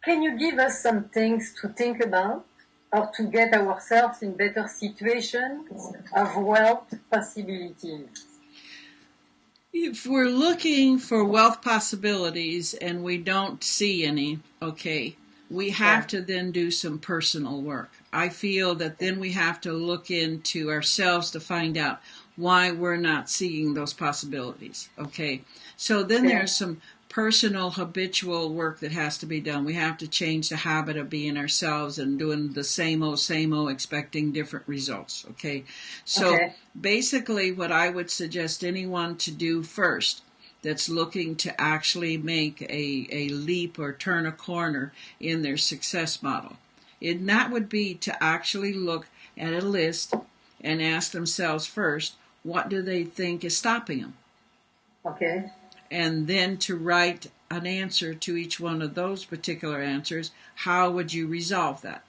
can you give us some things to think about or to get ourselves in better situations of wealth possibilities? If we're looking for wealth possibilities and we don't see any, okay, we have to then do some personal work. I feel that then we have to look into ourselves to find out why we're not seeing those possibilities, okay? So then there's some personal habitual work that has to be done. We have to change the habit of being ourselves and doing the same old, expecting different results, okay? So basically what I would suggest anyone to do first that's looking to actually make a leap or turn a corner in their success model, and that would be to actually look at a list and ask themselves first, what do they think is stopping them? Okay. And then to write an answer to each one of those particular answers. How would you resolve that?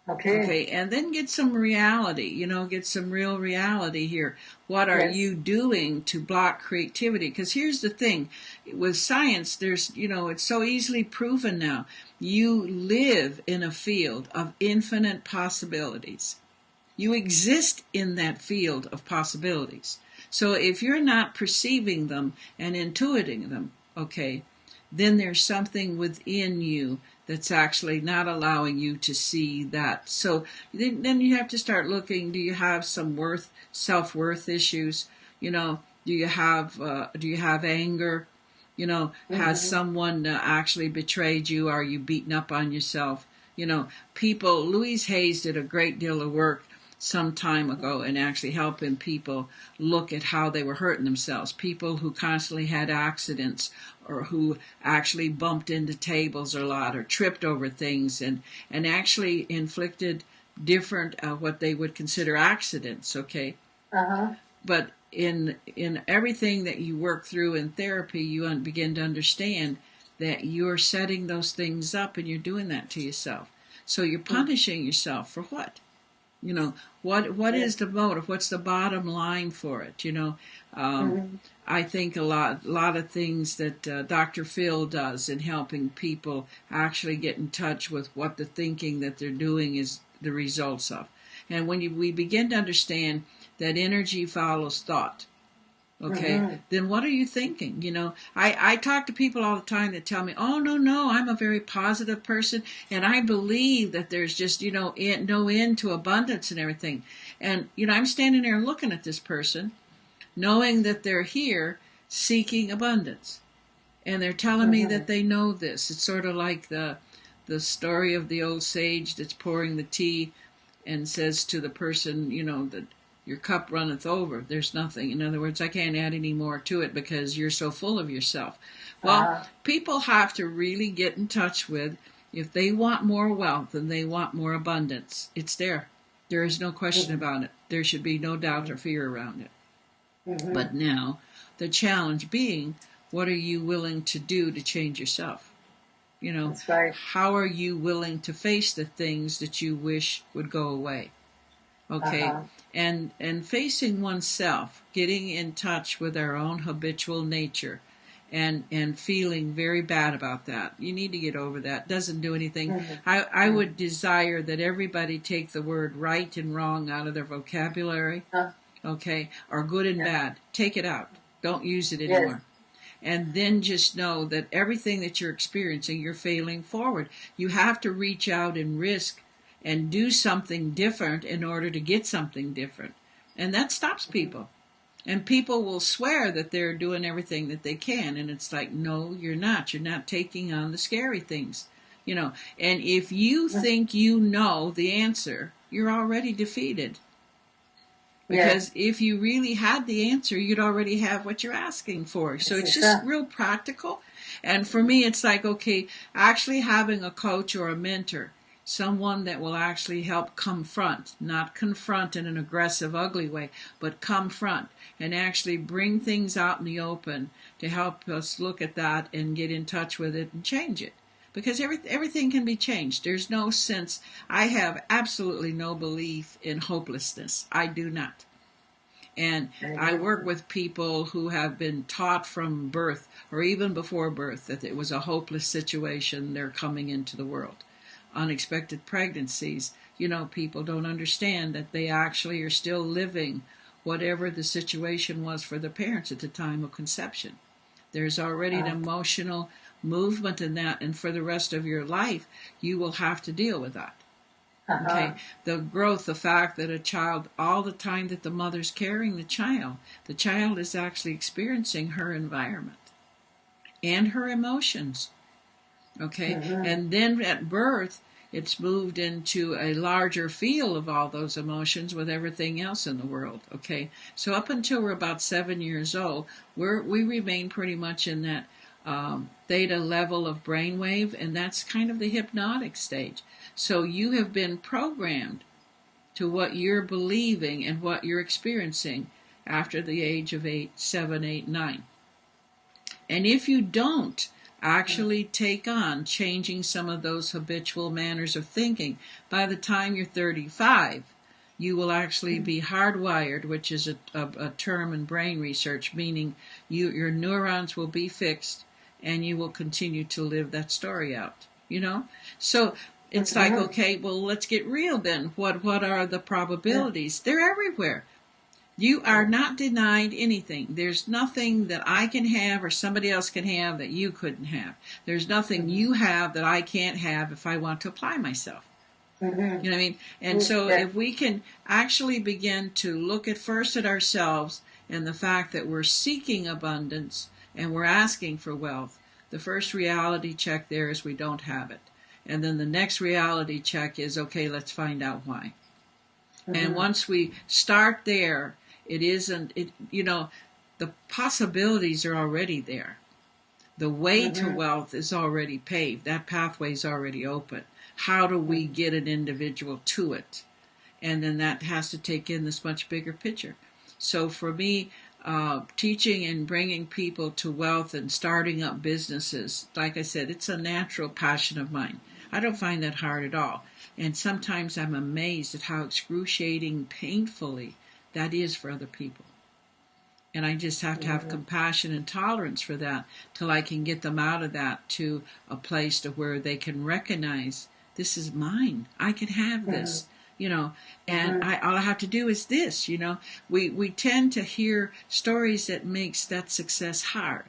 Okay, and then get some reality, get some real reality here. What are you doing to block creativity? Because here's the thing, with science, there's, it's so easily proven now. You live in a field of infinite possibilities. You exist in that field of possibilities. So if you're not perceiving them and intuiting them, okay, then there's something within you that's actually not allowing you to see that. So then you have to start looking, do you have some self-worth issues? Do you have anger? Has someone actually betrayed you? Are you beaten up on yourself? People, Louise Hayes did a great deal of work some time ago and actually helping people look at how they were hurting themselves. People who constantly had accidents or who actually bumped into tables a lot or tripped over things and actually inflicted different what they would consider accidents, okay? But in everything that you work through in therapy, you begin to understand that you're setting those things up and you're doing that to yourself. So you're punishing yourself for what? What is the motive? What's the bottom line for it? I think a lot of things that Dr. Phil does in helping people actually get in touch with what the thinking that they're doing is the results of. And when we begin to understand that energy follows thought, okay, then what are you thinking? I talk to people all the time that tell me, oh, no, I'm a very positive person, and I believe that there's just, no end to abundance and everything. And, I'm standing there looking at this person, knowing that they're here seeking abundance. And they're telling me that they know this. It's sort of like the story of the old sage that's pouring the tea and says to the person, that your cup runneth over. There's nothing. In other words, I can't add any more to it because you're so full of yourself. Well, people have to really get in touch with, if they want more wealth and they want more abundance, it's there. There is no question about it. There should be no doubt or fear around it. But now, the challenge being, what are you willing to do to change yourself? That's right. How are you willing to face the things that you wish would go away? Okay, and facing oneself, getting in touch with our own habitual nature, and feeling very bad about that. You need to get over that. Doesn't do anything. I would desire that everybody take the word right and wrong out of their vocabulary, okay, or good and bad. Take it out. Don't use it anymore. And then just know that everything that you're experiencing, you're failing forward. You have to reach out and risk and do something different in order to get something different. And that stops people. And people will swear that they're doing everything that they can. And it's like, no, you're not. You're not taking on the scary things. And if you think you know the answer, you're already defeated. Because if you really had the answer, you'd already have what you're asking for. So it's just real practical. And for me, it's like, okay, actually having a coach or a mentor, someone that will actually help confront, not confront in an aggressive, ugly way, but confront and actually bring things out in the open to help us look at that and get in touch with it and change it. Because everything can be changed. There's no sense. I have absolutely no belief in hopelessness. I do not. And I work with people who have been taught from birth or even before birth that it was a hopeless situation. They're coming into the world. Unexpected pregnancies, people don't understand that they actually are still living whatever the situation was for the parents at the time of conception. There's already an emotional movement in that, and for the rest of your life, you will have to deal with that. Okay, the growth, the fact that a child, all the time that the mother's carrying the child is actually experiencing her environment and her emotions. Okay, and then at birth, it's moved into a larger field of all those emotions with everything else in the world. Okay, so up until we're about 7 years old, we remain pretty much in that theta level of brainwave, and that's kind of the hypnotic stage. So you have been programmed to what you're believing and what you're experiencing after the age of 7, 8, 9. And if you don't actually take on changing some of those habitual manners of thinking, by the time you're 35, you will actually be hardwired, which is a term in brain research, meaning your neurons will be fixed and you will continue to live that story out, So it's like, okay, well, let's get real then. What are the probabilities? They're everywhere. You are not denied anything. There's nothing that I can have or somebody else can have that you couldn't have. There's nothing you have that I can't have if I want to apply myself. You know what I mean? And so if we can actually begin to look first at ourselves and the fact that we're seeking abundance and we're asking for wealth, the first reality check there is we don't have it. And then the next reality check is, okay, let's find out why. And once we start there, the possibilities are already there. The way to wealth is already paved. That pathway is already open. How do we get an individual to it? And then that has to take in this much bigger picture. So for me, teaching and bringing people to wealth and starting up businesses, like I said, it's a natural passion of mine. I don't find that hard at all. And sometimes I'm amazed at how excruciating, painfully that is for other people. And I just have to have compassion and tolerance for that till I can get them out of that to a place to where they can recognize this is mine. I can have this, and all I have to do is this, We tend to hear stories that makes that success hard.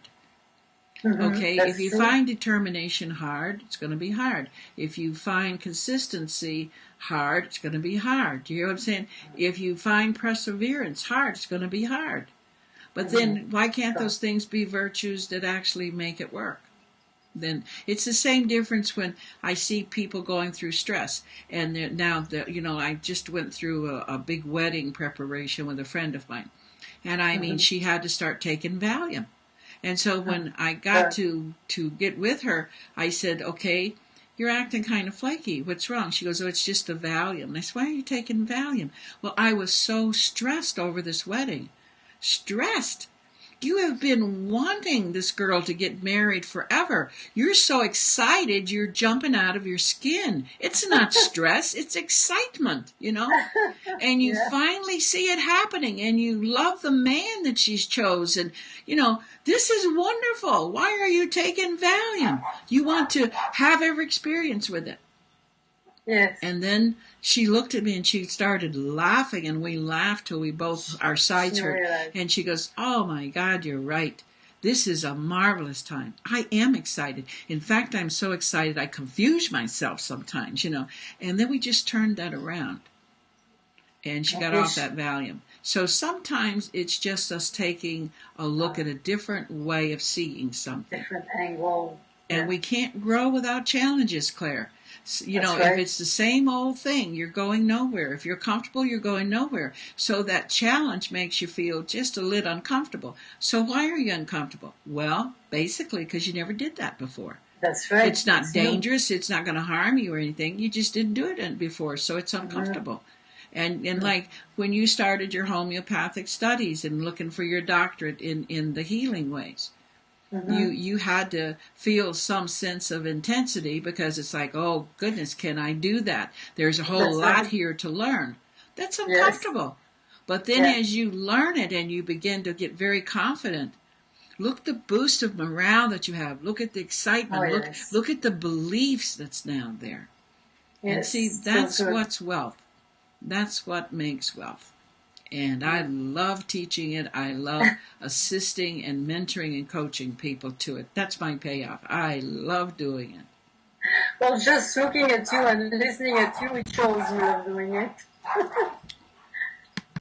Okay, if you find determination hard, it's going to be hard. If you find consistency hard, it's going to be hard. Do you hear what I'm saying? If you find perseverance hard, it's going to be hard. But then why can't those things be virtues that actually make it work? Then it's the same difference when I see people going through stress. And I just went through a big wedding preparation with a friend of mine. And I mean, she had to start taking Valium. And so when I got to get with her, I said, okay, you're acting kind of flaky. What's wrong? She goes, oh, it's just the Valium. And I said, why are you taking Valium? Well, I was so stressed over this wedding. Stressed. You have been wanting this girl to get married forever. You're so excited, you're jumping out of your skin. It's not stress, it's excitement, And you finally see it happening, and you love the man that she's chosen. This is wonderful. Why are you taking Valium? You want to have every experience with it. Yes. And then she looked at me and she started laughing, and we laughed till our sides hurt. And she goes, oh my God, you're right. This is a marvelous time. I am excited. In fact, I'm so excited I confuse myself sometimes, And then we just turned that around. And she got off that Valium. So sometimes it's just us taking a look at a different way of seeing something. Different angle. And we can't grow without challenges, Claire. If it's the same old thing, you're going nowhere. If you're comfortable, you're going nowhere. So that challenge makes you feel just a little uncomfortable. So why are you uncomfortable? Well, basically because you never did that before. That's right. It's not dangerous. It's not going to harm you or anything. You just didn't do it before, so it's uncomfortable. And like when you started your homeopathic studies and looking for your doctorate in the healing ways, you had to feel some sense of intensity because it's like, oh, goodness, can I do that? There's a whole lot here to learn. That's uncomfortable. But then as you learn it and you begin to get very confident, look at the boost of morale that you have. Look at the excitement. Look at the beliefs that's down there. Yes, and see, that's what's wealth. That's what makes wealth. And I love teaching it. I love assisting and mentoring and coaching people to it. That's my payoff. I love doing it. Well, just looking at you and listening at you, it shows you love doing it.